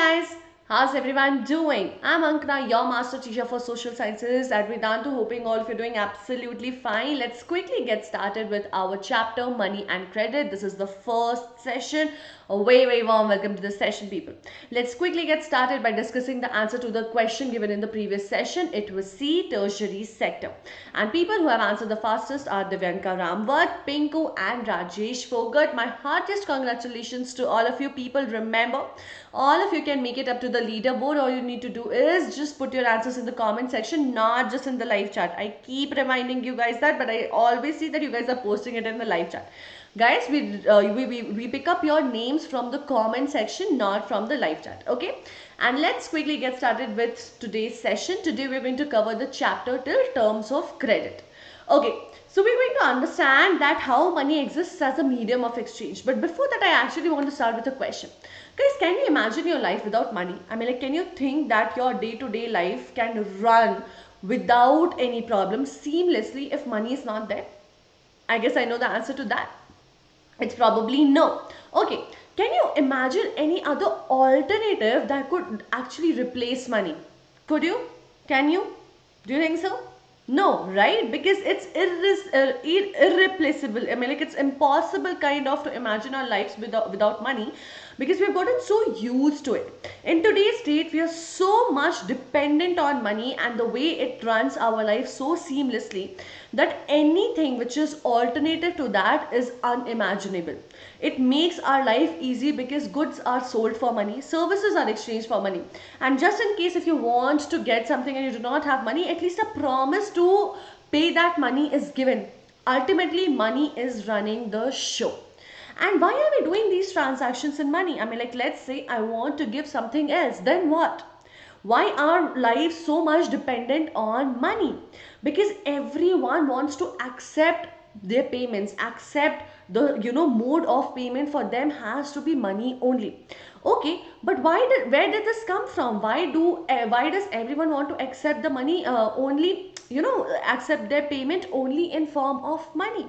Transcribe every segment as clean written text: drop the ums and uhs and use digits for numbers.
guys, how's everyone doing? I'm Ankna, your master teacher for social sciences at Vedantu. Hoping all of you are doing absolutely fine. Let's quickly get started with our chapter Money and Credit. This is the first session. A very warm welcome to this session, people. Let's quickly get started by discussing the answer to the question given in the previous session. It was C, tertiary sector. And people who have answered the fastest are Divyanka Ramwat, Pinku and Rajesh Fogart. My heartiest congratulations to all of you people. Remember, all of you can make it up to the leaderboard. All you need to do is just put your answers in the comment section, not just in the live chat. I keep reminding you guys that, but I always see that you guys are posting it in the live chat. Guys, we pick up your names from the comment section, not from the live chat. Okay, and let's quickly get started with today's session. Today we're going to cover the chapter till terms of credit. Okay, so we're going to understand that how money exists as a medium of exchange. But before that, I actually want to start with a question. Guys, can you imagine your life without money? I mean, like, can you think that your day-to-day life can run without any problems seamlessly if money is not there? I guess I know the answer to that. It's probably no. Okay, can you imagine any other alternative that could actually replace money? Could you? Can you? Do you think so? No, right? Because it's irreplaceable. I mean, like, it's impossible kind of to imagine our lives without money, because we've gotten so used to it. In today's state, we are so much dependent on money and the way it runs our life so seamlessly that anything which is alternative to that is unimaginable. It makes our life easy because goods are sold for money, services are exchanged for money. And just in case if you want to get something and you do not have money, at least a promise to pay that money is given. Ultimately, money is running the show. And why are we doing these transactions in money? I mean, like, let's say I want to give something else, then what? Why are lives so much dependent on money? Because everyone wants to accept their payments, accept the mode of payment for them has to be money only. Okay, but where did this come from? Why does everyone want to accept the money only, accept their payment only in form of money?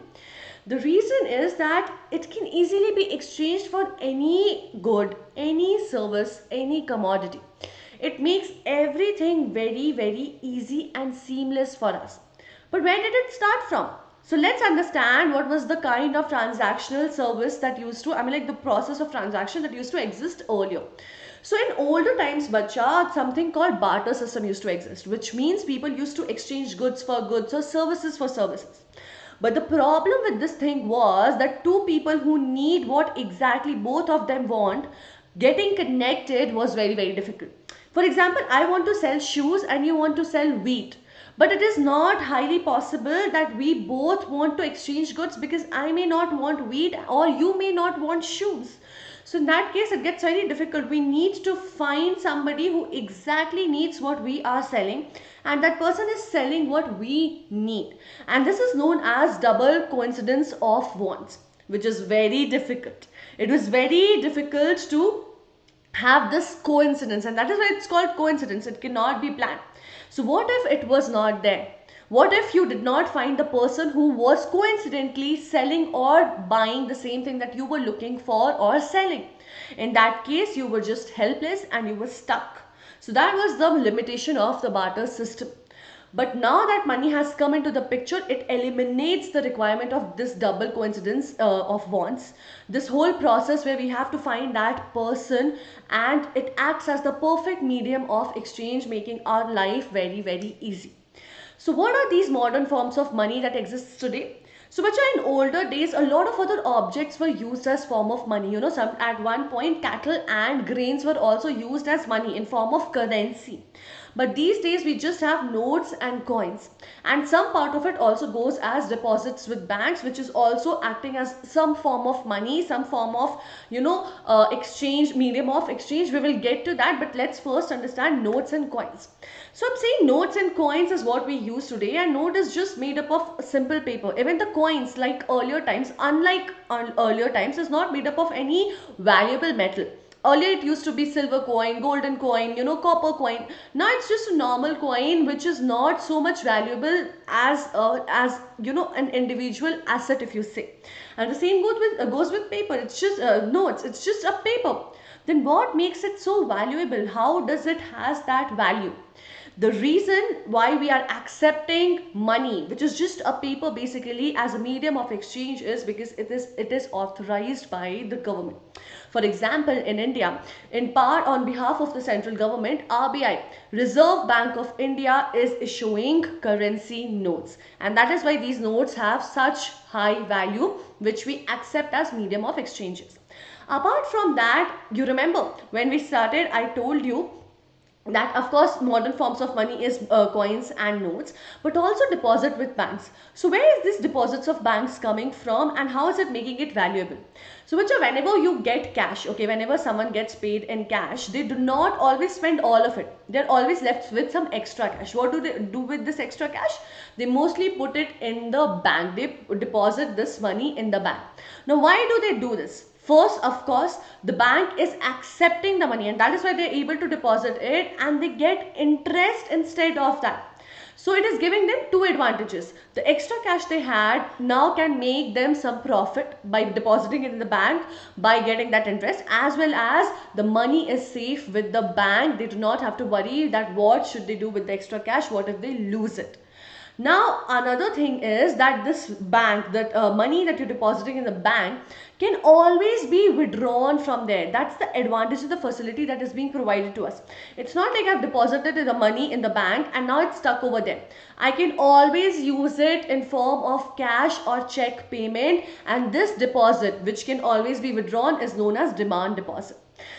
The reason is that it can easily be exchanged for any good, any service, any commodity. It makes everything very easy and seamless for us. But where did it start from? So let's understand what was the kind of transactional service that used to, I mean, like, the process of transaction that used to exist earlier. So in older times, bacha, something called barter system used to exist, which means people used to exchange goods for goods or services for services. But the problem with this thing was that two people who need what exactly both of them want, getting connected was very difficult. For example, I want to sell shoes and you want to sell wheat. But it is not highly possible that we both want to exchange goods, because I may not want wheat or you may not want shoes. So in that case, it gets very difficult. We need to find somebody who exactly needs what we are selling, and that person is selling what we need. And this is known as double coincidence of wants, which is very difficult. It was very difficult to have this coincidence, and that is why it's called coincidence. It cannot be planned. So what if it was not there? What if you did not find the person who was coincidentally selling or buying the same thing that you were looking for or selling? In that case, you were just helpless and you were stuck. So that was the limitation of the barter system. But now that money has come into the picture, it eliminates the requirement of this double coincidence of wants. This whole process where we have to find that person, and it acts as the perfect medium of exchange, making our life very easy. So what are these modern forms of money that exists today? So bacha, in older days, a lot of other objects were used as form of money. Some at one point cattle and grains were also used as money in form of currency. But these days we just have notes and coins, and some part of it also goes as deposits with banks, which is also acting as some form of money, some form of exchange, medium of exchange. We will get to that, but let's first understand notes and coins. So I'm saying notes and coins is what we use today, and note is just made up of simple paper. Even the coins, like earlier times, unlike earlier times, is not made up of any valuable metal. Earlier it used to be silver coin, golden coin, copper coin. Now it's just a normal coin which is not so much valuable as an individual asset, if you say. And the same goes with paper. It's just notes. It's just a paper. Then what makes it so valuable? How does it has that value? The reason why we are accepting money, which is just a paper basically, as a medium of exchange, is because it is authorized by the government. For example, in India, in part on behalf of the central government, RBI, Reserve Bank of India, is issuing currency notes, and that is why these notes have such high value, which we accept as medium of exchanges. Apart from that, you remember when we started, I told you that of course modern forms of money is coins and notes, but also deposit with banks. So where is this deposits of banks coming from, and how is it making it valuable? So which whenever you get cash, okay, whenever someone gets paid in cash, they do not always spend all of it. They're always left with some extra cash. What do they do with this extra cash? They mostly put it in the bank. They deposit this money in the bank. Now why do they do this? First, of course, the bank is accepting the money, and that is why they're able to deposit it, and they get interest instead of that. So it is giving them two advantages. The extra cash they had now can make them some profit by depositing it in the bank, by getting that interest, as well as the money is safe with the bank. They do not have to worry that what should they do with the extra cash, what if they lose it. Now another thing is that this bank, that money that you're depositing in the bank, can always be withdrawn from there. That's the advantage of the facility that is being provided to us. It's not like I've deposited the money in the bank and now it's stuck over there. I can always use it in form of cash or check payment, and this deposit, which can always be withdrawn, is known as demand deposit.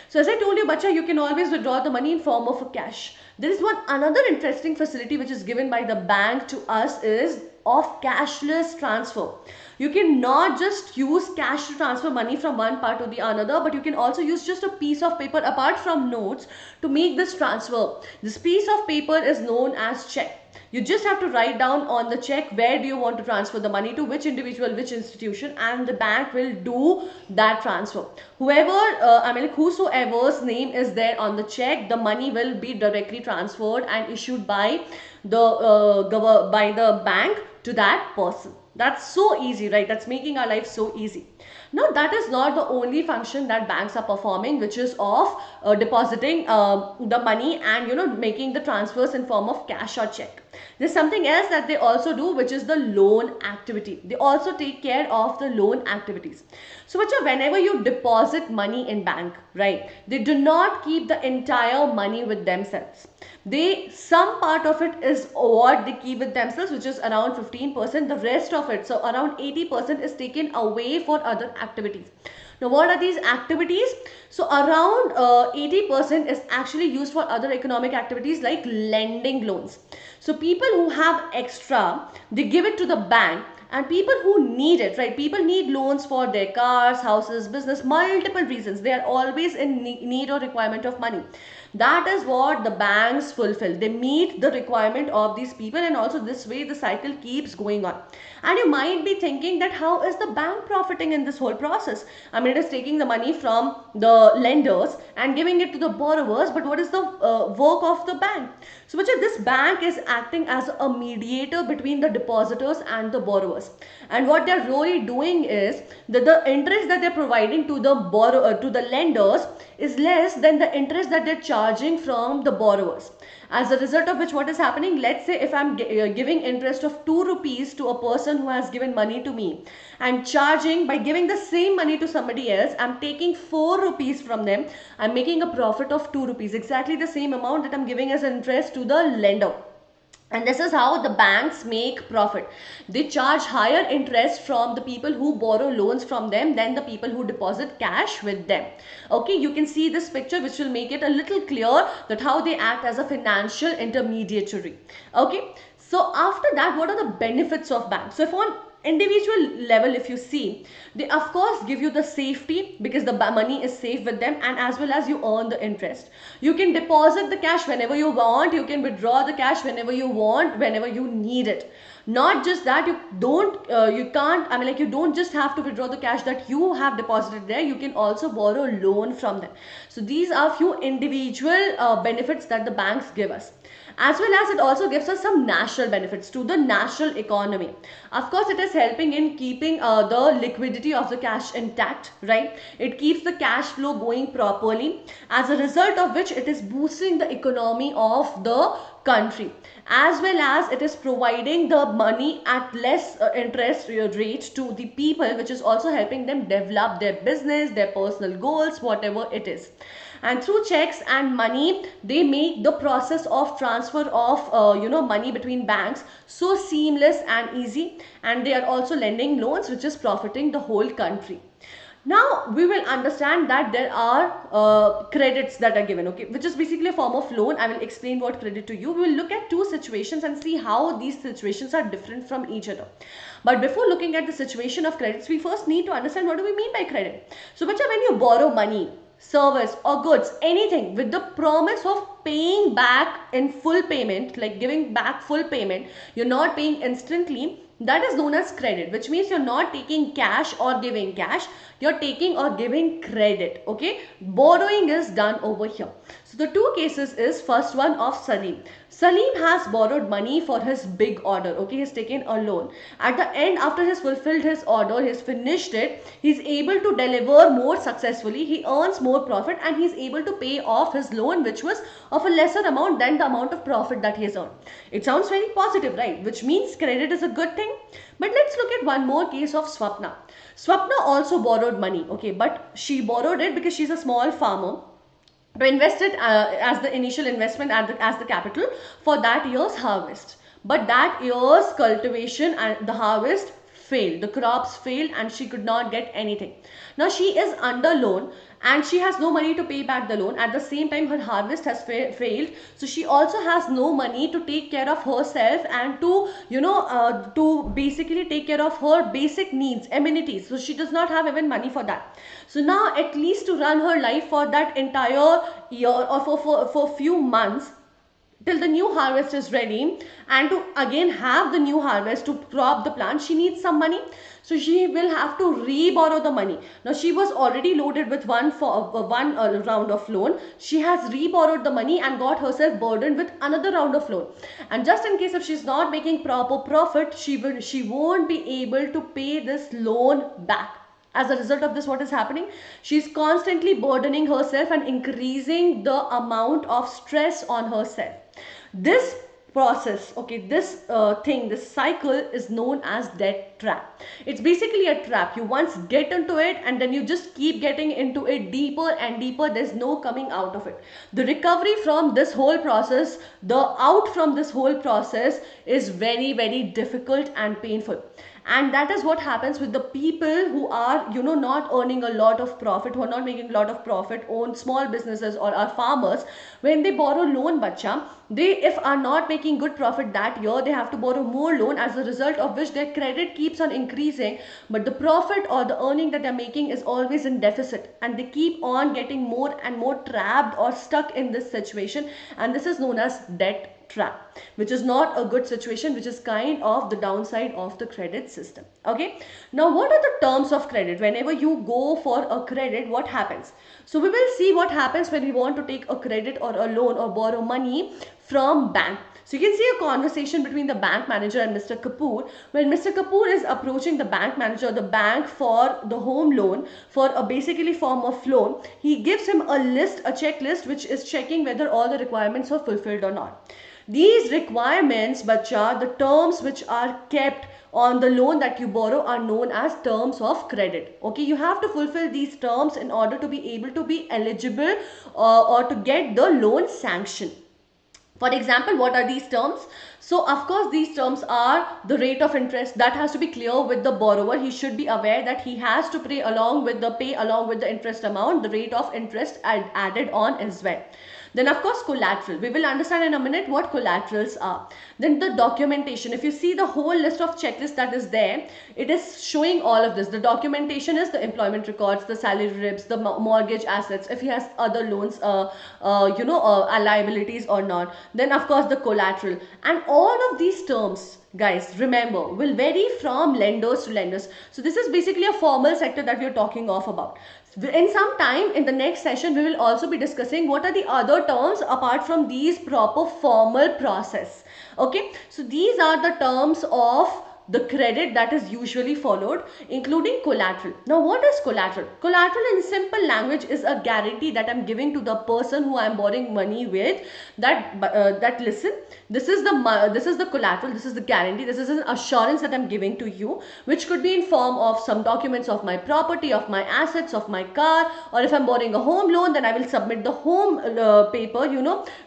So as I told you, bacha, you can always withdraw the money in form of cash. There is one another interesting facility which is given by the bank to us, is of cashless transfer. You can not just use cash to transfer money from one part to the another, but you can also use just a piece of paper apart from notes to make this transfer. This piece of paper is known as check. You just have to write down on the check where do you want to transfer the money to, which individual, which institution, and the bank will do that transfer. Whosoever's name is there on the check, the money will be directly transferred and issued by the bank to that person. That's so easy, right? That's making our life so easy. Now that is not the only function that banks are performing, which is of depositing the money and making the transfers in form of cash or check. There's something else that they also do, which is the loan activity. They also take care of the loan activities. So whenever you deposit money in bank, right, they do not keep the entire money with themselves. Some part of it is what they keep with themselves, which is around 15%. The rest of it, so around 80%, is taken away for other activities. Now what are these activities? So around 80% is actually used for other economic activities like lending loans. So people who have extra, they give it to the bank, and people who need it, right? People need loans for their cars, houses, business, multiple reasons. They are always in need or requirement of money. That is what the banks fulfill. They meet the requirement of these people, and also this way the cycle keeps going on. And you might be thinking that how is the bank profiting in this whole process? I mean, it is taking the money from the lenders and giving it to the borrowers, but what is the work of the bank? So this bank is acting as a mediator between the depositors and the borrowers. And what they're really doing is that the interest that they're providing to the to the lenders is less than the interest that they're charging from the borrowers. As a result of which, what is happening, let's say if I'm giving interest of 2 rupees to a person who has given money to me, and charging, by giving the same money to somebody else, I'm taking 4 rupees from them, I'm making a profit of 2 rupees, exactly the same amount that I'm giving as interest to the lender. And this is how the banks make profit. They charge higher interest from the people who borrow loans from them than the people who deposit cash with them. Okay, you can see this picture, which will make it a little clear that how they act as a financial intermediary. Okay, so after that, what are the benefits of banks? So if individual level, if you see, they of course give you the safety because the money is safe with them, and as well as you earn the interest. You can deposit the cash whenever you want, you can withdraw the cash whenever you want, whenever you need it. Not just that, you can't, I mean, like, you don't just have to withdraw the cash that you have deposited there, you can also borrow loan from them. So these are few individual benefits that the banks give us. As well as it also gives us some national benefits to the national economy. Of course, it is helping in keeping the liquidity of the cash intact, right? It keeps the cash flow going properly, as a result of which it is boosting the economy of the country, as well as it is providing the money at less interest rate to the people, which is also helping them develop their business, their personal goals, whatever it is. And through checks and money, they make the process of transfer of money between banks so seamless and easy, and they are also lending loans which is profiting the whole country. Now we will understand that there are credits that are given, okay, which is basically a form of loan. I will explain what credit to you. We will look at two situations and see how these situations are different from each other. But before looking at the situation of credits, we first need to understand what do we mean by credit. So bacha, when you borrow money, service or goods, anything, with the promise of paying back in full payment, like giving back full payment, you're not paying instantly, that is known as credit, which means you're not taking cash or giving cash, you're taking or giving credit, okay? Borrowing is done over here. So the two cases is, first one of Salim. Salim has borrowed money for his big order, okay? He's taken a loan. At the end, after he's fulfilled his order, he's finished it, he's able to deliver more successfully, he earns more profit, and he's able to pay off his loan, which was of a lesser amount than the amount of profit that he has earned. It sounds very positive, right? Which means credit is a good thing. But let's look at one more case of Swapna. Swapna also borrowed money, okay, but she borrowed it because she's a small farmer, to invest it as the initial investment as the capital for that year's harvest. But that year's cultivation and the harvest failed, the crops failed, and she could not get anything. Now she is under loan and she has no money to pay back the loan. At the same time, her harvest has failed, so she also has no money to take care of herself and to basically take care of her basic needs, amenities. So she does not have even money for that. So now, at least to run her life for that entire year or for few months, till the new harvest is ready, and to again have the new harvest to crop the plant, she needs some money. So she will have to re-borrow the money. Now she was already loaded with one round of loan. She has re-borrowed the money and got herself burdened with another round of loan. And just in case if she's not making proper profit, she won't be able to pay this loan back. As a result of this, what is happening? She's constantly burdening herself and increasing the amount of stress on herself. This process, okay, this this cycle is known as debt trap. It's basically a trap. You once get into it and then you just keep getting into it deeper and deeper. There's no coming out of it. The recovery from this whole process, the out from this whole process is very, very difficult and painful. And that is what happens with the people who are not earning a lot of profit, who are not making a lot of profit, own small businesses or are farmers. When they borrow loan, bacha, they if are not making good profit that year, they have to borrow more loan, as a result of which their credit keeps on increasing, but the profit or the earning that they're making is always in deficit, and they keep on getting more and more trapped or stuck in this situation, and this is known as debt trap, which is not a good situation, which is kind of the downside of the credit system. Okay, now what are the terms of credit? Whenever you go for a credit, what happens? So we will see what happens when we want to take a credit or a loan or borrow money from bank. So you can see a conversation between the bank manager and Mr. Kapoor. When Mr. Kapoor is approaching the bank manager, the bank, for the home loan, for a basically form of loan, he gives him a list, a checklist, which is checking whether all the requirements are fulfilled or not. These requirements, bacha, the terms which are kept on the loan that you borrow are known as terms of credit. Okay, you have to fulfill these terms in order to be able to be eligible or to get the loan sanction. For example, what are these terms? So of course these terms are the rate of interest. That has to be clear with the borrower. He should be aware that he has to pay along with the interest amount, the rate of interest added on as well. Then of course collateral, we will understand in a minute what collaterals are. Then the documentation, if you see the whole list of checklists that is there, it is showing all of this. The documentation is the employment records, the salary ribs, the mortgage assets, if he has other loans, liabilities or not. Then of course the collateral, and all of these terms, guys, remember, will vary from lenders to lenders. So this is basically a formal sector that we are talking of about. In some time in the next session, we will also be discussing what are the other terms apart from these proper formal process. Okay, so these are the terms of the credit that is usually followed, including collateral. Now what is collateral? Collateral in simple language is a guarantee that I'm giving to the person who I'm borrowing money with, that listen, this is the collateral, this is the guarantee, this is an assurance that I'm giving to you, which could be in form of some documents of my property, of my assets, of my car, or if I'm borrowing a home loan, then I will submit the home paper,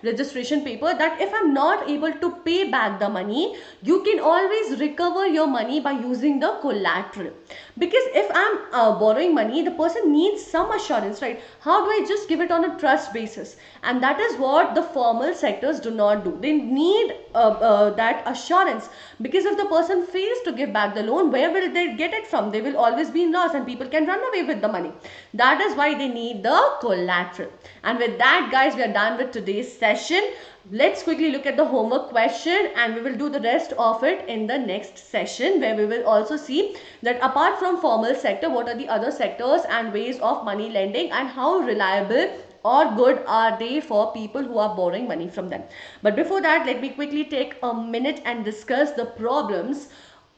registration paper, that if I'm not able to pay back the money, you can always recover your money by using the collateral. Because if I'm borrowing money, the person needs some assurance, right? How do I just give it on a trust basis? And that is what the formal sectors do not do. They need that assurance, because if the person fails to give back the loan, where will they get it from? They will always be in loss and people can run away with the money. That is why they need the collateral. And with that, guys, we are done with today's session. Let's quickly look at the homework question, and we will do the rest of it in the next session, where we will also see that apart from formal sector, what are the other sectors and ways of money lending, and how reliable or good are they for people who are borrowing money from them. But before that, let me quickly take a minute and discuss the problems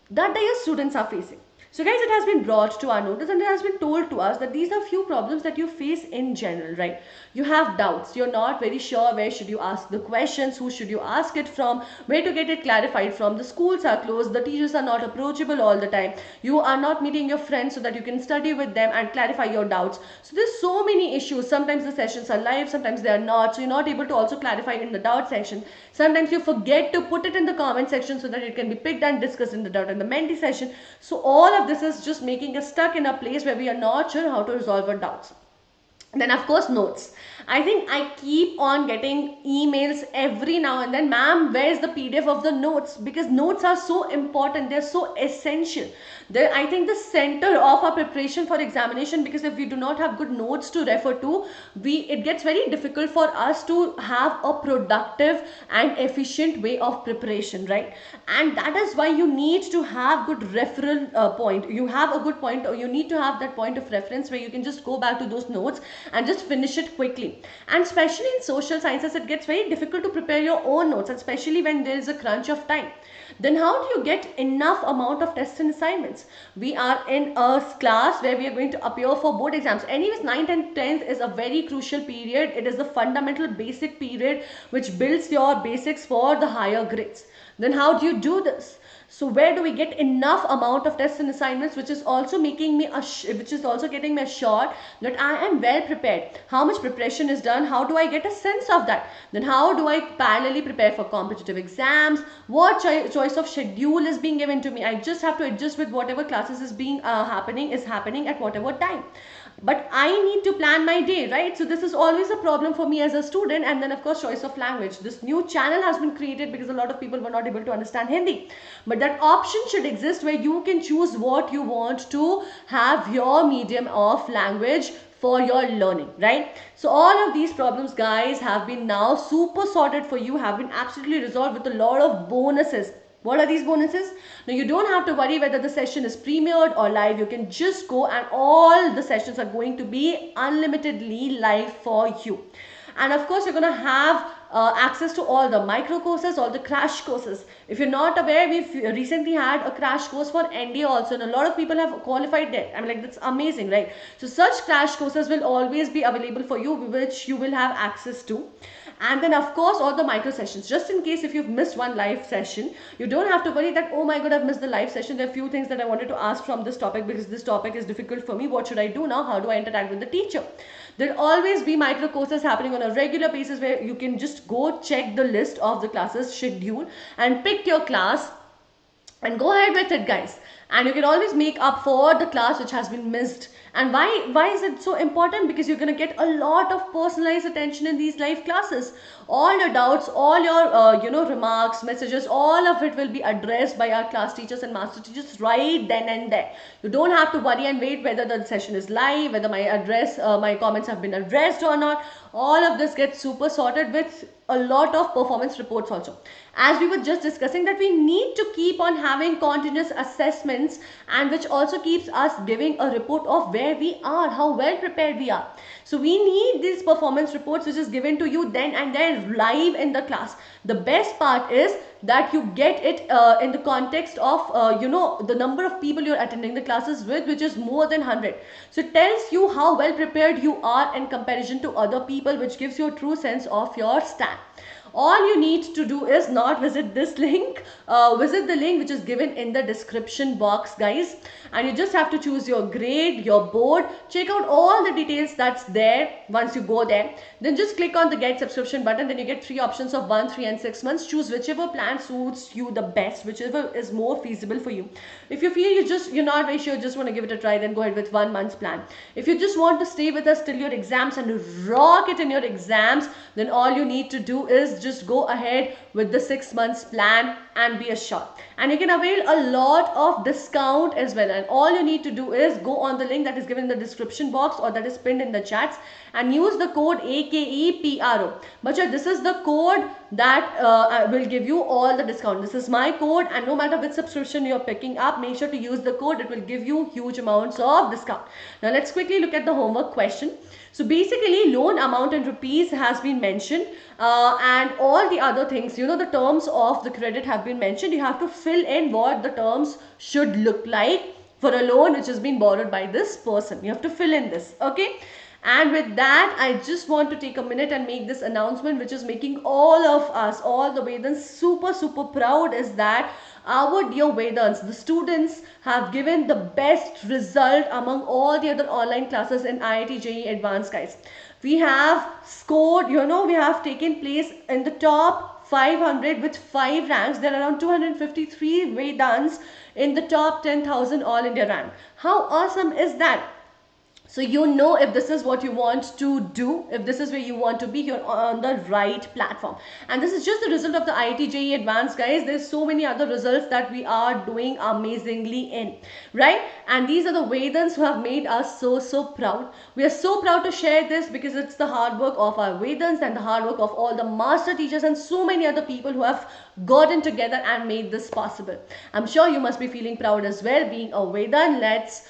that the students are facing. So guys, it has been brought to our notice and it has been told to us that these are few problems that you face in general, right? You have doubts, you're not very sure where should you ask the questions, who should you ask it from, where to get it clarified from. The schools are closed, the teachers are not approachable all the time, you are not meeting your friends so that you can study with them and clarify your doubts. So there's so many issues. Sometimes the sessions are live, sometimes they are not, so you're not able to also clarify in the doubt section. Sometimes you forget to put it in the comment section so that it can be picked and discussed in the doubt and the Menti session. So all of this is just making us stuck in a place where we are not sure how to resolve our doubts. Then of course notes. I think I keep on getting emails every now and then, ma'am, where is the PDF of the notes? Because notes are so important, they're so essential. They're, I think, the center of our preparation for examination, because if we do not have good notes to refer to, it gets very difficult for us to have a productive and efficient way of preparation, right? And that is why you need to have good referral point. You have a good point, or you need to have that point of reference where you can just go back to those notes and just finish it quickly. And especially in social sciences, it gets very difficult to prepare your own notes, especially when there is a crunch of time. Then how do you get enough amount of tests and assignments? We are in a class where we are going to appear for board exams. Anyways, 9th and 10th is a very crucial period. It is the fundamental basic period which builds your basics for the higher grades. Then how do you do this? So where do we get enough amount of tests and assignments, which is also making me getting me assured that I am well prepared? How much preparation is done? How do I get a sense of that? Then how do I parallelly prepare for competitive exams? What choice of schedule is being given to me? I just have to adjust with whatever classes is being happening at whatever time. But I need to plan my day, right? So this is always a problem for me as a student. And then of course, choice of language. This new channel has been created because a lot of people were not able to understand Hindi. But that option should exist where you can choose what you want to have your medium of language for your learning, right? So all of these problems, guys, have been now super sorted for you, have been absolutely resolved with a lot of bonuses. What are these bonuses? Now you don't have to worry whether the session is premiered or live. You can just go, and all the sessions are going to be unlimitedly live for you. And of course, you're going to have access to all the micro courses, all the crash courses. If you're not aware, we've recently had a crash course for NDA also, and a lot of people have qualified there. I mean, like, that's amazing, right? So such crash courses will always be available for you, which you will have access to. And then of course, all the micro sessions, just in case if you've missed one live session, you don't have to worry that, oh my god, I've missed the live session. There are a few things that I wanted to ask from this topic because this topic is difficult for me. What should I do now? How do I interact with the teacher? There'll always be micro courses happening on a regular basis where you can just go check the list of the classes schedule and pick your class and go ahead with it, guys. and you can always make up for the class which has been missed. And why is it so important? Because you're going to get a lot of personalized attention in these live classes. All your doubts, all your remarks, messages, all of it will be addressed by our class teachers and master teachers right then and there. You don't have to worry and wait whether the session is live, whether my comments have been addressed or not. All of this gets super sorted with a lot of performance reports also. As we were just discussing, that we need to keep on having continuous assessments, and which also keeps us giving a report of where we are, how well prepared we are. So we need these performance reports which is given to you then and there live in the class. The best part is that you get it in the context of the number of people you're attending the classes with, which is more than 100. So it tells you how well prepared you are in comparison to other people, which gives you a true sense of your stand. All you need to do is not visit this link, visit the link which is given in the description box, guys, and you just have to choose your grade, your board, check out all the details that's there. Once you go there, then just click on the get subscription button. Then you get 3 options of 1, 3 and 6 months. Choose whichever plan suits you the best, whichever is more feasible for you. If you feel you're not very sure, just want to give it a try, then go ahead with 1 month's plan. If you just want to stay with us till your exams and rock it in your exams, then all you need to do is just go ahead with the 6 months plan and be assured. And you can avail a lot of discount as well. And all you need to do is go on the link that is given in the description box or that is pinned in the chats and use the code AKEPRO. But this is the code that will give you all the discount. This is my code, and no matter which subscription you're picking up, make sure to use the code. It will give you huge amounts of discount. Now let's quickly look at the homework question. So basically, loan amount in rupees has been mentioned, and all the other things, the terms of the credit have been mentioned. You have to fill in what the terms should look like for a loan which has been borrowed by this person. You have to fill in this, okay? And with that, I just want to take a minute and make this announcement, which is making all of us, all the Vedans, super proud, is that our dear Vedans, the students, have given the best result among all the other online classes in IIT JEE Advanced, guys. We have scored, we have taken place in the top 500 with 5 ranks. There are around 253 Vedans in the top 10,000 All India rank. How awesome is that? So if this is what you want to do, if this is where you want to be, you're on the right platform. And this is just the result of the IIT JEE Advanced, guys. There's so many other results that we are doing amazingly in, right? And these are the Vedans who have made us so proud. We are so proud to share this because it's the hard work of our Vedans and the hard work of all the master teachers and so many other people who have gotten together and made this possible. I'm sure you must be feeling proud as well, being a Vedan. Let's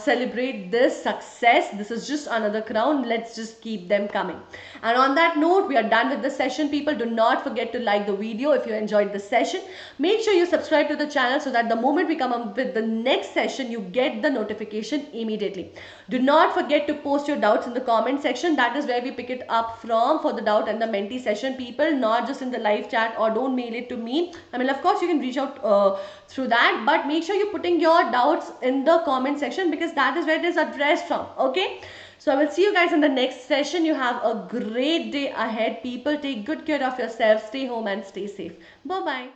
celebrate this success. This is just another crown. Let's just keep them coming. And on that note, we are done with the session. People, do not forget to like the video if you enjoyed the session. Make sure you subscribe to the channel so that the moment we come up with the next session, you get the notification immediately. Do not forget to post your doubts in the comment section. That is where we pick it up from for the doubt and the mentee session, people, not just in the live chat, or don't mail it to me. I mean, of course, you can reach out through that, but make sure you're putting your doubts in the comment section, because that is where it is addressed from, okay? So I will see you guys in the next session. You have a great day ahead, people. Take good care of yourself, stay home and stay safe. Bye bye.